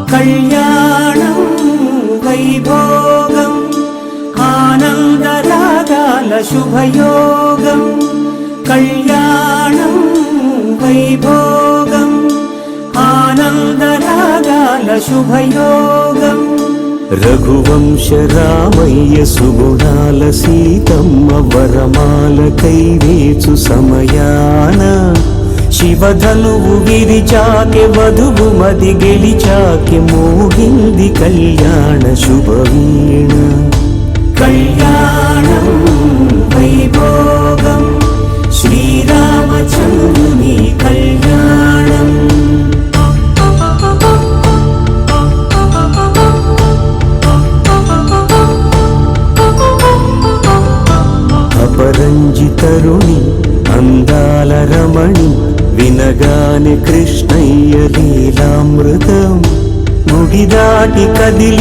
కళ్యాణం వైభోగం ఆనందరాగాల శుభయోగం కళ్యాణం వైభోగం ఆనందరాగాల శుభయోగం రఘువంశ రామయ్య సుగుణాల సీతమ్మ వరమాల కైవేచు సమయాన శివధనువు విరిచాకె వధువు మది గెలిచాకె మోగింది కళ్యాణ శుభవీణ కళ్యాణం వైభోగం శ్రీరామచంద్రుని కళ్యాణం అపరంజితరుణి అందాల రమణి వినగానే కృష్ణయ్య లీలామృతం గుడి దాటి కదిలి